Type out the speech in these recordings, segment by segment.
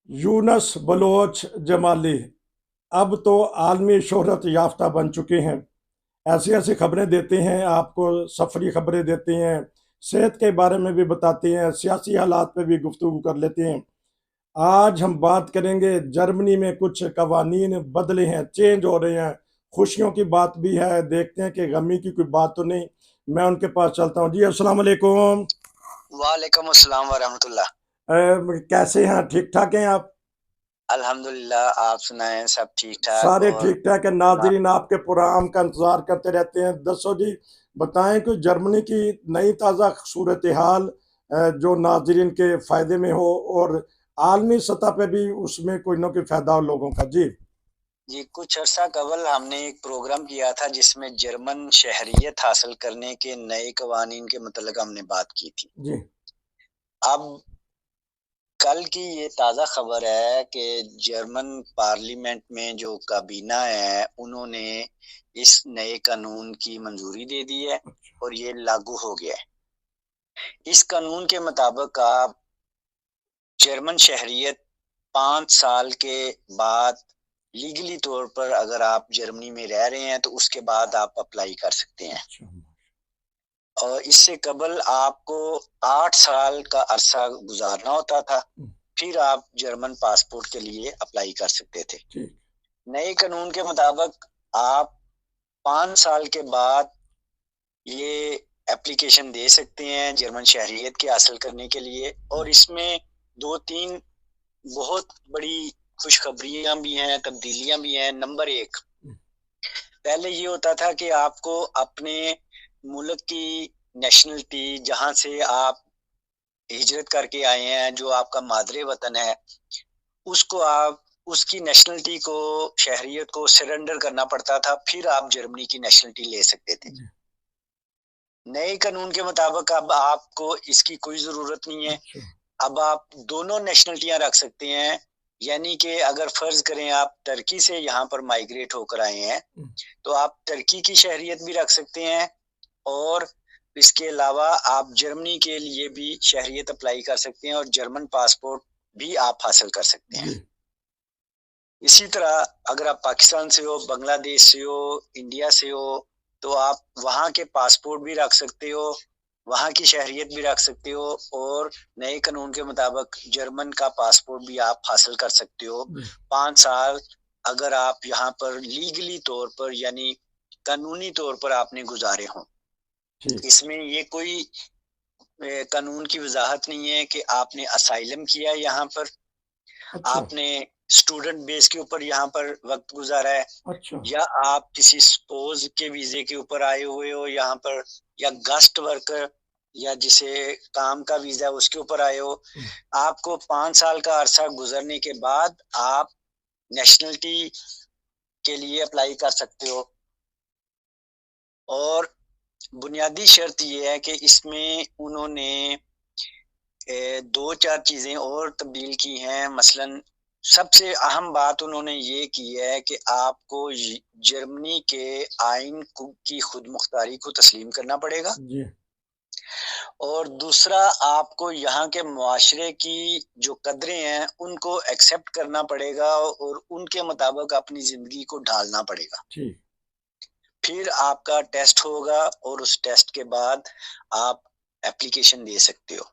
Yunus Bloch Jamali अब तो आलमी शोहरत याफ्ता बन चुके हैं। ऐसी ऐसी खबरें देते हैं, आपको सफरी खबरें देते हैं, सेहत के बारे में भी बताते हैं, सियासी हालात पे भी गुफ्तगू कर लेते हैं। आज हम बात करेंगे, जर्मनी में कुछ कवानीन बदले हैं, चेंज हो रहे हैं। खुशियों की बात भी है, देखते हैं कि गमी की कोई बात तो नहीं। मैं उनके पास चलता हूँ। जी अस्सलाम वालेकुम। वालेकुम अस्सलाम वरहमतुल्लाह। कैसे हैं? ठीक ठाक हैं आप? अल्हम्दुलिल्लाह, आप सुनाएं, सब ठीक ठाक। सारे और ठीक ठाक है। नाजरीन आपके प्रोग्राम का इंतजार करते रहते हैं। दसो जी, बताएं कि जर्मनी की नई ताज़ा सूरत हाल जो नाजरीन के फायदे में हो, और आलमी सतह पे भी उसमें कोई ना कोई फायदा हो लोगों का। जी। जी, कुछ अरसा कबल हमने एक प्रोग्राम किया था जिसमें जर्मन शहरियत हासिल करने के नए कवानीन के मतलब हमने बात की थी। जी। अब कल की ये ताज़ा खबर है कि जर्मन पार्लियामेंट में जो काबीना है, उन्होंने इस नए कानून की मंजूरी दे दी है और ये लागू हो गया है। इस कानून के मुताबिक आप जर्मन शहरियत 5 साल के बाद लीगली तौर पर अगर आप जर्मनी में रह रहे हैं तो उसके बाद आप अप्लाई कर सकते हैं। अच्छा। और इससे कबल आपको 8 साल का अरसा गुजारना होता था, फिर आप जर्मन पासपोर्ट के लिए अप्लाई कर सकते थे। ठीक। नए कानून के मुताबिक आप 5 साल के बाद ये एप्लीकेशन दे सकते हैं जर्मन शहरियत के हासिल करने के लिए। और इसमें दो तीन बहुत बड़ी खुशखबरियां भी हैं, तब्दीलियां भी हैं। नंबर एक, पहले ये होता था कि आपको अपने मुल्क की नेशनलिटी, जहां से आप हिजरत करके आए हैं, जो आपका मादरे वतन है, उसको आप उसकी नेशनलिटी को, शहरियत को सरेंडर करना पड़ता था, फिर आप जर्मनी की नेशनलिटी ले सकते थे। नए कानून के मुताबिक अब आपको इसकी कोई जरूरत नहीं है। अच्छा। अब आप दोनों नेशनलिटियां रख सकते हैं। यानी कि अगर फर्ज करें आप टर्की से यहाँ पर माइग्रेट होकर आए हैं, तो आप टर्की की शहरियत भी रख सकते हैं, और इसके अलावा आप जर्मनी के लिए भी शहरियत अप्लाई कर सकते हैं और जर्मन पासपोर्ट भी आप हासिल कर सकते हैं। जी। इसी तरह अगर आप पाकिस्तान से हो, बांग्लादेश से हो, इंडिया से हो, तो आप वहाँ के पासपोर्ट भी रख सकते हो, वहाँ की शहरियत भी रख सकते हो, और नए कानून के मुताबिक जर्मन का पासपोर्ट भी आप हासिल कर सकते हो। जी। 5 साल अगर आप यहाँ पर लीगली तौर पर, यानी कानूनी तौर पर आपने गुजारे हों। ठीक। इसमें ये कोई कानून की वजाहत नहीं है कि आपने असाइलम किया है यहाँ पर, अच्छा। आपने स्टूडेंट बेस के ऊपर यहाँ पर वक्त गुजारा है, अच्छा। या आप किसी स्पोज के वीजे के ऊपर आए हुए हो यहाँ पर, या गेस्ट वर्कर, या जिसे काम का वीजा है उसके ऊपर आए हो। आपको 5 साल का अरसा गुजरने के बाद आप नेशनलिटी के लिए अप्लाई कर सकते हो। और बुनियादी शर्त यह है कि इसमें उन्होंने दो चार चीजें और तब्दील की हैं। मसलन सबसे अहम बात उन्होंने ये की है कि आपको जर्मनी के आइन की खुद मुख्तारी को तस्लीम करना पड़ेगा, जी। और दूसरा, आपको यहाँ के मुआशरे की जो कदरें हैं उनको एक्सेप्ट करना पड़ेगा और उनके मुताबिक अपनी जिंदगी को ढालना पड़ेगा। ठीक। फिर आपका टेस्ट होगा और उस टेस्ट के बाद आप एप्लीकेशन दे सकते हो।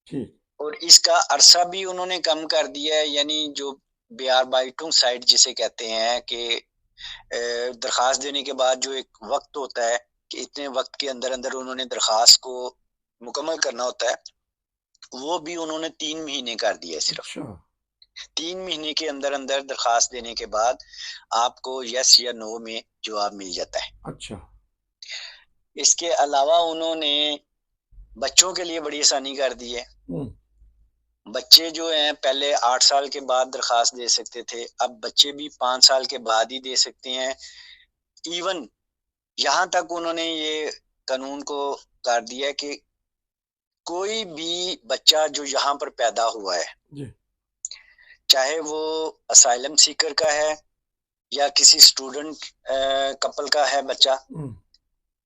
ठीक। और इसका अरसा भी उन्होंने कम कर दिया है, यानी जो BR बाइटू साइट जिसे कहते हैं कि दरखास्त देने के बाद जो एक वक्त होता है कि इतने वक्त के अंदर अंदर उन्होंने दरखास्त को मुकम्मल करना होता है, वो भी उन्होंने 3 महीने कर दिया है सिर्फ। अच्छा। 3 महीने के अंदर अंदर दरखास्त देने के बाद आपको यस या नो में जवाब मिल जाता है। अच्छा। इसके अलावा उन्होंने बच्चों के लिए बड़ी आसानी कर दी है। हम्म। बच्चे जो हैं पहले 8 साल के बाद दरखास्त दे सकते थे, अब बच्चे भी 5 साल के बाद ही दे सकते हैं। इवन यहाँ तक उन्होंने ये कानून को कर दिया कि कोई भी बच्चा जो यहाँ पर पैदा हुआ है, जी। चाहे वो असाइलम सीकर का है या किसी स्टूडेंट कपल का है बच्चा, हम्म।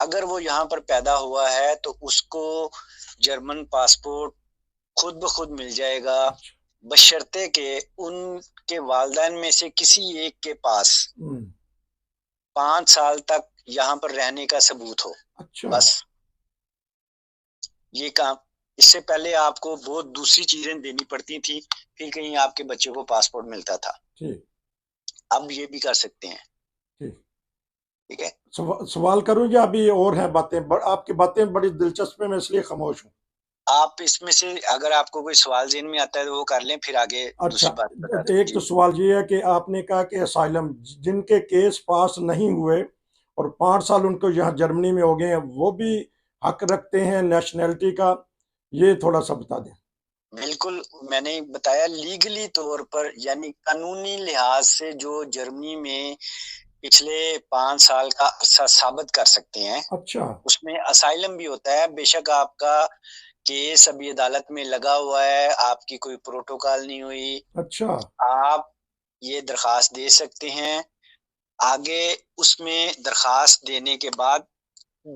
अगर वो यहाँ पर पैदा हुआ है तो उसको जर्मन पासपोर्ट खुद ब खुद मिल जाएगा। अच्छा। बशर्ते के उनके वालिदैन में से किसी एक के पास 5 साल तक यहाँ पर रहने का सबूत हो। अच्छा बस ये काम, इससे पहले आपको बहुत दूसरी चीजें देनी पड़ती थी, फिर कहीं आपके बच्चे को पासपोर्ट मिलता था। ठीक, अब ये भी कर सकते हैं। ठीक, ठीक है, सवाल करूं या अभी और हैं बातें? आपकी बातें बड़ी दिलचस्प है, मैं इसलिए खामोश हूँ। आप इसमें से अगर आपको कोई सवाल ज़हन में आता है तो वो कर लें, फिर आगे अच्छा, दूसरी बात बता दें। एक तो जी। सवाल ये है कि आपने कहा कि असाइलम जिनके केस पास नहीं हुए और 5 साल उनको यहाँ जर्मनी में हो गए हैं, वो भी हक रखते हैं नेशनैलिटी का? ये थोड़ा सा बता दें। बिल्कुल, मैंने बताया लीगली तौर पर, यानी कानूनी लिहाज से जो जर्मनी में पिछले 5 साल का अरसा साबित कर सकते हैं, अच्छा, उसमें असाइलम भी होता है। बेशक आपका केस अभी अदालत में लगा हुआ है, आपकी कोई प्रोटोकॉल नहीं हुई, अच्छा, आप ये दरखास्त दे सकते हैं। आगे उसमें दरखास्त देने के बाद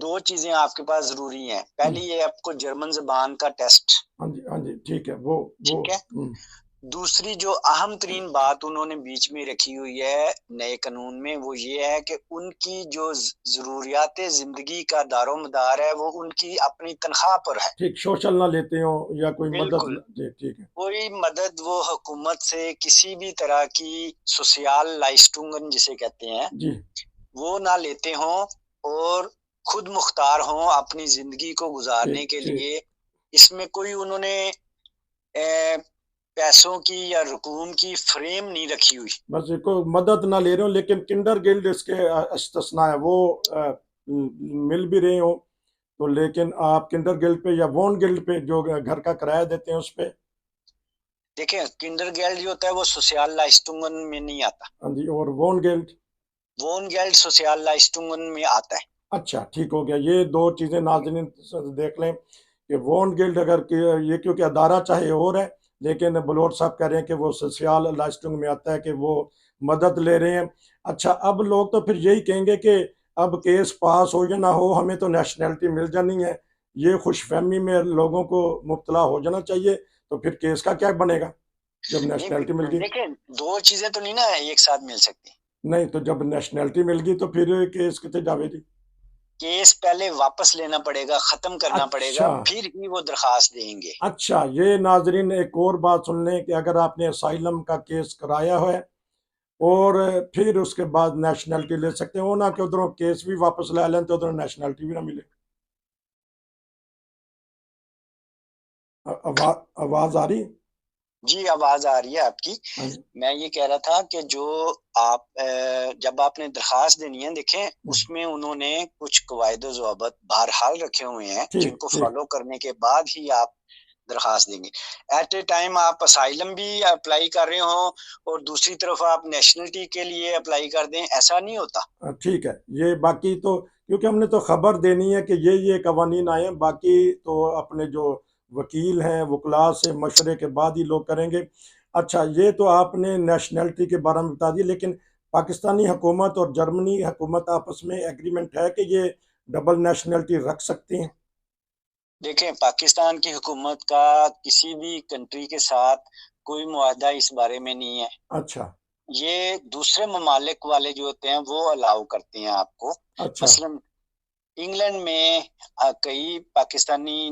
2 चीज़ें आपके पास ज़रूरी हैं। पहली ये आपको जर्मन ज़बान का टेस्ट, हाँ जी, हाँ जी, ठीक है, वो ठीक है? दूसरी जो अहम तरीन बात उन्होंने बीच में रखी हुई है नए कानून में, वो ये है कि उनकी जो ज़रूरियात ज़िंदगी का दारोमदार है, वो उनकी अपनी तनख्वाह पर है। ठीक, सोशल ना लेते हो या कोई मदद बिल्कुल, जी, ठीक है, कोई मदद वो हुकूमत से किसी भी तरह की सोशल लाइस्टुंगन जिसे कहते हैं, जी, वो ना लेते हों और खुद मुख्तार हों अपनी ज़िंदगी को गुज़ारने ठीक, के ठीक, लिए। इसमें कोई उन्होंने पैसों की या रकूम की फ्रेम नहीं रखी हुई। बस कोई मदद ना ले रहे हो, लेकिन किंडर गिल्ड इसके इस्तिस्ना है, वो मिल भी रहे हो तो, लेकिन आप किंडर गिल्ड पे या वॉन गिल्ड पे जो घर का किराया देते हैं उस पे? देखें, किंडरगार्टन जो होता है वो सोशल लाइस्टुंगन में नहीं आता, हाँ जी, और वॉन गिल्ड? वोनगेल्ड सोशल लाइस्टुंगन में आता है। अच्छा, ठीक हो गया। ये दो चीज़ें नाज़रीन देख लें कि वॉन गिल्ड अगर ये क्योंकि अदारा चाहे और है, लेकिन बलोच साहब कह रहे हैं कि वो सोशल लाइस्टुंग में आता है कि वो मदद ले रहे हैं। अच्छा, अब लोग तो फिर यही कहेंगे कि अब केस पास हो या ना हो, हमें तो नेशनैलिटी मिल जानी है। ये खुशफहमी में लोगों को मुब्तला हो जाना चाहिए, तो फिर केस का क्या बनेगा जब नहीं, नेशनैलिटी मिल गई? देखें, 2 चीज़ें तो नहीं ना एक साथ मिल सकती। नहीं, तो जब नेशनैलिटी मिल गई तो फिर केस कितने जावेगी? केस पहले वापस लेना पड़ेगा, ख़त्म करना पड़ेगा, अच्छा, फिर ही वो दरख़्वास्त देंगे। अच्छा, ये नाज़रीन एक और बात सुन लें कि अगर आपने असाइलम का केस कराया है और फिर उसके बाद नेशनैलिटी ले सकते हो ना, कि उधरों केस भी वापस ले लें तो उधरों नेशनैलिटी भी ना मिले। आवाज़ आ रही? जी, आवाज़ आ रही है आपकी। हाँ जी। मैं ये कह रहा था कि जो आप जब आपने दरख़्वास्त देनी है, देखें उसमें उन्होंने कुछ कवायद-ओ-ज़वाबित बहरहाल रखे हुए हैं, ठीक, जिनको ठीक। फ़ॉलो करने के बाद ही आप दरख़्वास्त देंगे। एट ए टाइम आप असाइलम भी अप्लाई कर रहे हों और दूसरी तरफ आप नेशनलिटी के लिए अप्लाई कर दें, ऐसा नहीं होता। ठीक है। ये बाकी तो क्योंकि हमने तो खबर देनी है कि ये कवानीन आए हैं, बाकी तो अपने जो वकील हैं, वकला से मशवरे के बाद ही लोग करेंगे। अच्छा, ये तो आपने नेशनैलिटी के बारे में बता दिया, लेकिन पाकिस्तानी हुकूमत और जर्मनी हुकूमत आपस में एग्रीमेंट है कि ये डबल नेशनैलिटी रख सकती हैं? देखें, पाकिस्तान की हुकूमत का किसी भी कंट्री के साथ कोई मुआहदा इस बारे में नहीं है। अच्छा, ये दूसरे ममालिक वाले जो होते हैं वो अलाउ करते हैं आपको। अच्छा, मसलन इंग्लैंड में कई पाकिस्तानी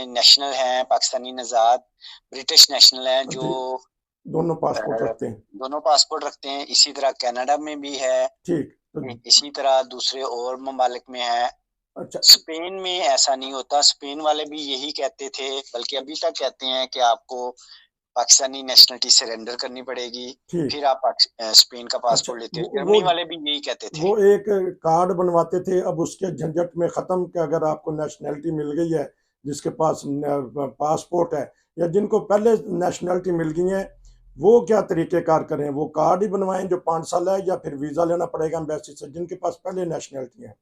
नेशनल हैं, पाकिस्तानी नज़ाद ब्रिटिश नेशनल हैं जो जी, दोनों अ, पासपोर्ट रखते हैं। दोनों पासपोर्ट रखते हैं। इसी तरह कनाडा में भी है, ठीक, तो इसी तरह दूसरे और ममालिक में है। अच्छा, स्पेन में ऐसा नहीं होता, स्पेन वाले भी यही कहते थे, बल्कि अभी तक कहते हैं कि आपको पाकिस्तानी नेशनलिटी सरेंडर करनी पड़ेगी, ठीक, फिर आप स्पेन का अच्छा, पासपोर्ट लेते हो। वो जर्मनी वाले भी यही कहते थे। वो एक कार्ड बनवाते थे, अब उसके झंझट में ख़त्म कि अगर आपको नेशनैलिटी मिल गई है, जिसके पास पासपोर्ट है या जिनको पहले नेशनैलिटी मिल गई है, वो क्या तरीक़ेकार करें? वो कार्ड ही बनवाएँ जो 5 साल है, या फिर वीज़ा लेना पड़ेगा एम्बेसी से जिनके पास पहले नेशनैलिटी है?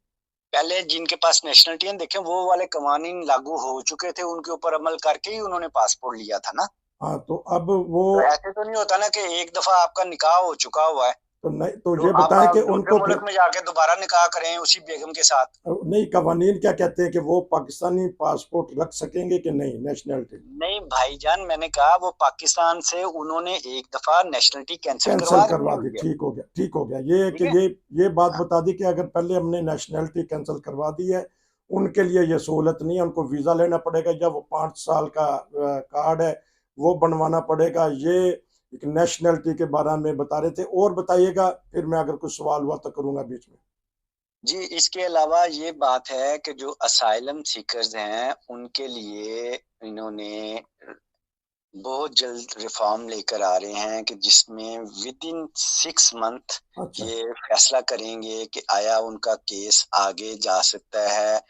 पहले जिनके पास नेशनलिटी है, देखें वो वाले कवानीन लागू हो चुके थे, उनके ऊपर अमल करके ही उन्होंने पासपोर्ट लिया था ना। हाँ, तो अब वो तो ऐसे तो नहीं होता ना कि एक दफा आपका निकाह हो चुका हुआ है तो नहीं, तो तो ये आप बताएं कि दूसरे उनको फिर मुल्क में जाके दोबारा निकाह करें उसी बेगम के साथ। नहीं, कवानीन क्या कहते हैं कि वो पाकिस्तानी पासपोर्ट रख सकेंगे कि नहीं, नेशनलिटी नहीं भाईजान, मैंने कहा वो पाकिस्तान से उन्होंने एक दफा नेशनलिटी कैंसिल कैंसिल करवा दी करवा दी, हुई है। ठीक हो गया, ठीक हो गया। ये ठीक कि है। ये बात हाँ। बता दी कि अगर पहले हमने नेशनलिटी कैंसिल करवा दी है, उनके लिए ये सहूलत नहीं है, उनको वीज़ा लेना पड़ेगा, या वो 5 साल का कार्ड है वो बनवाना पड़ेगा। ये एक नेशनलिटी के बारे में बता रहे थे, और बताइएगा, फिर मैं अगर कुछ सवाल हुआ तो करूंगा बीच में। जी, इसके अलावा ये बात है कि जो असाइलम सीकर्स हैं उनके लिए इन्होंने बहुत जल्द रिफॉर्म लेकर आ रहे हैं कि जिसमें विद इन 6 मंथ अच्छा, ये फैसला करेंगे कि आया उनका केस आगे जा सकता है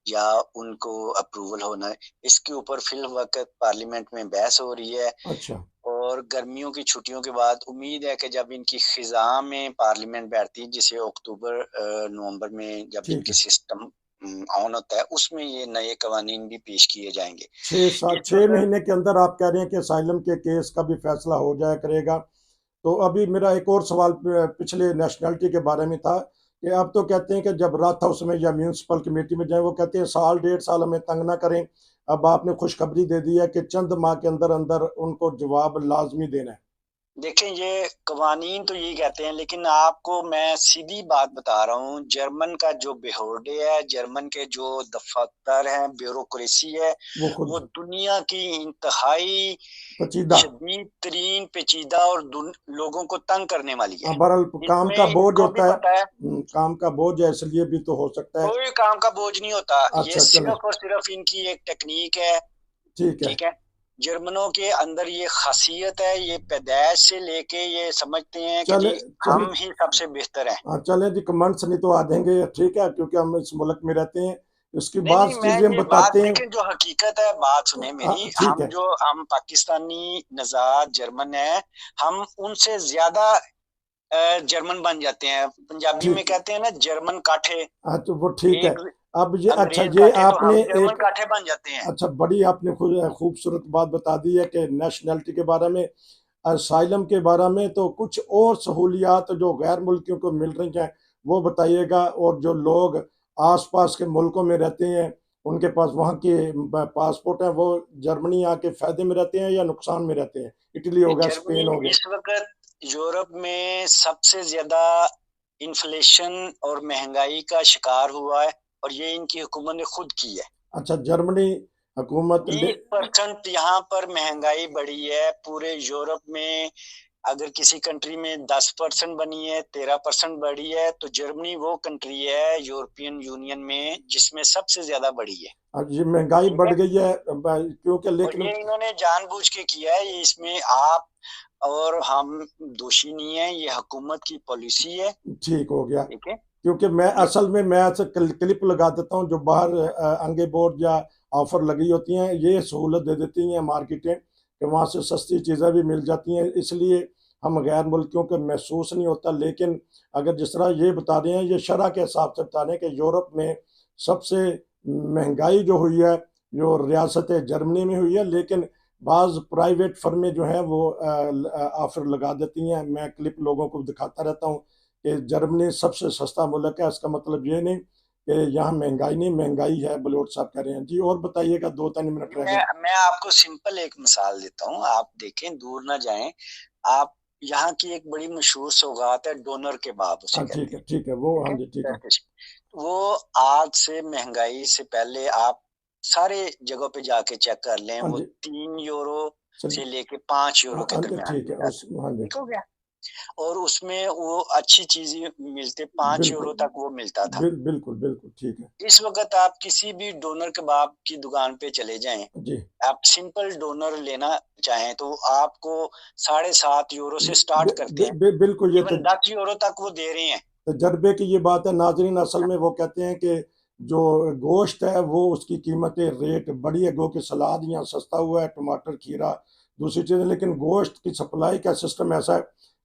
या उनको अप्रूवल होना है। इसके ऊपर फिल वक्त पार्लियामेंट में बहस हो रही है। अच्छा, और गर्मियों की छुट्टियों के बाद उम्मीद है कि जब इनकी खिजा में पार्लियामेंट बैठती है, जिसे अक्टूबर नवंबर में जब ठीक इनकी है। सिस्टम ऑन होता है, उसमें ये नए कवानीन भी पेश किए जाएंगे। छः सात इस छः वक्त महीने के अंदर आप कह रहे हैं कि असाइलम के केस का भी फैसला हो जाया करेगा। तो अभी मेरा एक और सवाल पिछले नेशनलिटी के बारे में था कि अब तो कहते हैं कि जब रात हाउस में या म्यूनसिपल कमेटी में जाए, वो कहते हैं साल 1.5 साल हमें तंग ना करें। अब आपने खुशखबरी दे दी है कि चंद माह के अंदर अंदर उनको जवाब लाजमी देना है। देखें, ये कवानीन तो यही कहते हैं, लेकिन आपको मैं सीधी बात बता रहा हूँ, जर्मन का जो बेहोर्डे है, जर्मन के जो दफ्तर हैं, ब्यूरोक्रेसी है, वो वो खुद दुनिया की इंतहाई पचीदा। शदीद तरीन पेचीदा और लोगों को तंग करने वाली है। बहरहाल काम इसमें का बोझ इनको भी होता है। पता है काम का बोझ है, इसलिए भी तो हो सकता है। कोई काम का बोझ नहीं होता, ये अच्छा, चले, सिर्फ और सिर्फ इनकी एक टेक्निक है। ठीक है। ठीक है। जर्मनों के अंदर ये खासियत है, ये पैदाइश से लेके ये समझते हैं कि चले, जी चले, हम ही सबसे बेहतर हैं। हाँ चले जी, कमेंट्स नहीं तो आ जाएंगे, ठीक है, क्योंकि हम इस मुल्क में रहते हैं। उसकी नहीं बाद नहीं, मैं चीजें हम ये बात बताते हैं। देखें, जो हकीकत है, बात सुने मेरी। ठीक है। हम पाकिस्तानी नजाद जर्मन है, हम उनसे ज्यादा जर्मन बन जाते हैं। पंजाबी में ठीक। कहते हैं ना, जर्मन काठे। हाँ, तो वो ठीक है। एक अब ये, अच्छा, अंग्रेज ये काठे, तो आपने हम जर्मन एक, काठे बन जाते हैं। अच्छा, बड़ी आपने खूबसूरत बात बता दी है कि नेशनलिटी के बारे में, असाइलम के बारे में। तो कुछ और सहूलियात जो गैर मुल्कियों को मिल रही हैं वो बताइएगा, और जो लोग आसपास के मुल्कों में रहते हैं, उनके पास वहाँ के पासपोर्ट हैं, वो जर्मनी आके फायदे में रहते हैं या नुकसान में रहते हैं? इटली हो गया, जर्मनी स्पेन हो गया। इस वक्त यूरोप में सबसे ज्यादा इन्फ्लेशन और महंगाई का शिकार हुआ है, और ये इनकी हुकूमत ने खुद की है। अच्छा, जर्मनी हुकूमत ले, 20% यहाँ पर महंगाई बढ़ी है पूरे यूरोप में। अगर किसी कंट्री में 10% बनी है, 13% बढ़ी है, तो जर्मनी वो कंट्री है यूरोपियन यूनियन में जिसमें सबसे ज्यादा बढ़ी है। अब ये महंगाई ठीक बढ़ है। गई है, क्योंकि और लेकिन ये इन्होंने जानबूझ के किया है, ये इसमें आप और हम दोषी नहीं है, ये हुकूमत की पॉलिसी है। ठीक हो गया। ठीक है। क्योंकि मैं ये असल में मैं ऐसे क्लिप लगा देता हूँ जो बाहर अंगे बोर्ड या ऑफर लगी होती हैं, ये सहूलत दे देती हैं मार्केटें कि वहाँ से सस्ती चीज़ें भी मिल जाती हैं, इसलिए हम गैर मुल्कियों के महसूस नहीं होता। लेकिन अगर जिस तरह ये बता रहे हैं, ये शरह के हिसाब से बता रहे हैं कि यूरोप में सबसे महंगाई जो हुई है, जो रियासत जर्मनी में हुई है, लेकिन बाज़ प्राइवेट फर्में जो हैं वो ऑफर लगा देती हैं। मैं क्लिप लोगों को दिखाता रहता हूँ कि जर्मनी सबसे सस्ता मुल्क है। इसका मतलब ये नहीं कि यहाँ महंगाई नहीं, महंगाई है, बलोच साहब कह रहे हैं जी। और बताइएगा, 2-3 मिनट रह गए। मैं आपको सिंपल एक मिसाल देता हूँ, आप देखें, दूर ना जाएं। आप यहाँ की एक बड़ी मशहूर सौगात है, डोनर के बाब उसे हाँ, कहते ठीक है, हैं। ठीक है, वो, ठीक हाँ है। जी, ठीक है। टर्किश। वो आज से महंगाई से पहले आप सारे जगहों पे जाके चेक कर लें, हाँ वो जी, 3 यूरो चलिए। से लेके 5 यूरो हाँ, के हाँ जी, दरमियान ठीक है, मिलता था। उस, हाँ जी, ठीक हो गया। और उसमें वो अच्छी चीजें मिलते, 5 यूरो बिल्कुल, तक वो मिलता था। बिल्कुल, बिल्कुल, ठीक है। इस वक्त आप किसी भी डोनर कबाब की दुकान पे चले जाएं, जी, आप सिंपल डोनर लेना चाहें तो आपको 7.5 यूरो से स्टार्ट करते हैं। बिल्कुल, ये तो इवन 10 यूरो तक वो दे रहे हैं। तजर्बे की ये बात है नाजरीन। असल में वो कहते हैं कि जो गोश्त है वो, उसकी कीमतें, रेट बढ़ी है, गो कि सलाद यहाँ सस्ता हुआ है, टमाटर, खीरा, दूसरी चीज़ें, लेकिन गोश्त की सप्लाई का सिस्टम ऐसा है,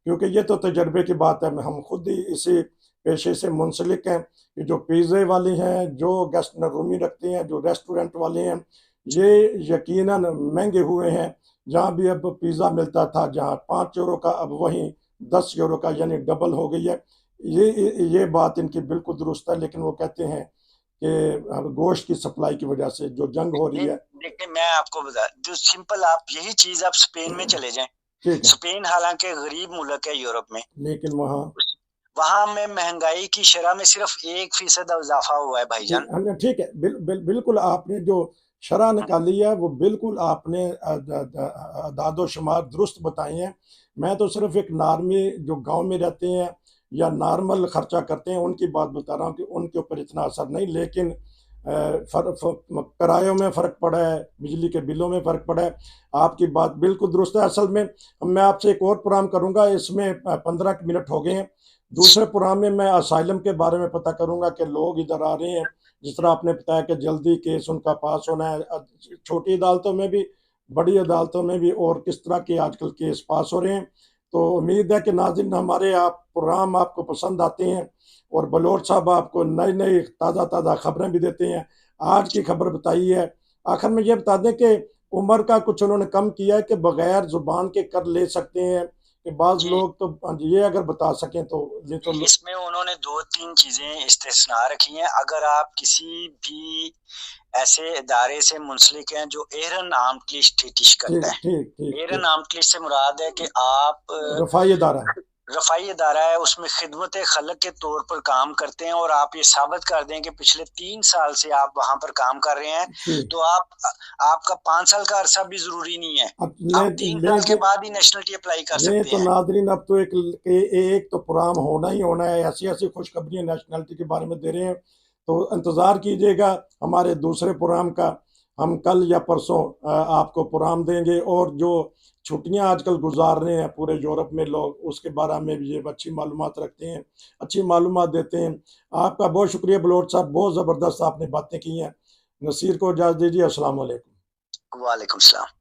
क्योंकि ये तो तजर्बे की बात है, हम खुद ही इसी पेशे से मुंसलिक हैं कि जो पिज़्ज़े वाले हैं, जो गैस्ट्रोनोमी रखते हैं, जो रेस्टोरेंट वाले हैं, ये यकीनन महंगे हुए हैं। जहाँ भी अब पिज़्ज़ा मिलता था जहाँ 5 यूरो का, अब वहीं 10 यूरो का, यानी डबल हो गई है। ये बात इनकी बिल्कुल दुरुस्त है, लेकिन वो कहते हैं कि गोश्त की सप्लाई की वजह से जो जंग हो रही नहीं, है। देखिए मैं आपको बता, जो सिंपल, आप यही चीज आप स्पेन में चले जाएं। ठीक है, स्पेन हालांकि गरीब मुल्क है यूरोप में, लेकिन वहाँ वहां में महंगाई की शरह में सिर्फ 1% इजाफा हुआ है भाईजान। ठीक है, बिल्कुल आपने जो शरह निकाली है वो बिल्कुल आपने दादो शुमार दुरुस्त बताई हैं। मैं तो सिर्फ एक नॉर्मी जो गांव में रहते हैं या नॉर्मल खर्चा करते हैं उनकी बात बता रहा हूँ कि उनके ऊपर इतना असर नहीं, लेकिन किरायों में फ़र्क पड़ा है, बिजली के बिलों में फ़र्क पड़ा है। आपकी बात बिल्कुल दुरुस्त है। असल में मैं आपसे एक और प्रोग्राम करूँगा, इसमें 15 मिनट हो गए हैं। दूसरे प्रोग्राम में मैं असाइलम के बारे में पता करूँगा कि लोग इधर आ रहे हैं, जिस तरह आपने बताया कि जल्दी केस उनका पास होना है, छोटी अदालतों में भी, बड़ी अदालतों में भी, और किस तरह के आजकल केस पास हो रहे हैं। तो उम्मीद है कि नाज़रीन हमारे आप प्रोग्राम आपको पसंद आते हैं, और बलोच साहब आपको नई नई ताज़ा ताज़ा खबरें भी देते हैं। आज की खबर बताई है। आखिर में ये बता दें कि उम्र का कुछ उन्होंने कम किया है कि बगैर जुबान के कर ले सकते हैं, कि बाज़ जी, लोग तो, ये अगर बता सकें तो ये तो इसमें उन्होंने 2-3 चीजें इस्तिस्ना रखी हैं। अगर आप किसी भी ऐसे इदारे से मुंसलिक हैं जो एहरन आमटलिश ठेटिश ठीक करता है। ठीक ठीक एहरन ठीक आमटलिश से मुराद है कि आप रफ़ाई अदारा है। रफ़ाई अदारा है, उसमें खिदमत खलक के तौर पर काम करते हैं, और आप ये साबित कर दें कि पिछले 3 साल से आप वहां पर काम कर रहे हैं, जी, तो आपका 5 साल का अरसा भी जरूरी नहीं है। अब ले आप 3 साल के लेकिन बाद ही नेशनलिटी अप्लाई कर ये सकते तो हैं। नादरीन, अब तो एक तो प्रोग्राम होना ही होना है, ऐसी ऐसी खुशखबरियाँ नेशनलिटी के बारे में दे रहे हैं। तो इंतज़ार कीजिएगा हमारे दूसरे प्रोग्राम का। हम कल या परसों आपको प्रोग्राम देंगे, और जो छुट्टियां आजकल गुजार रहे हैं पूरे यूरोप में लोग, उसके बारे में भी ये अच्छी मालूमात रखते हैं, अच्छी मालूमात देते हैं। आपका बहुत शुक्रिया बलोच साहब, बहुत ज़बरदस्त आपने बातें की हैं। नसीर को इजाज़त दीजिए। अस्सलाम वालेकुम। वालेकुम सलाम।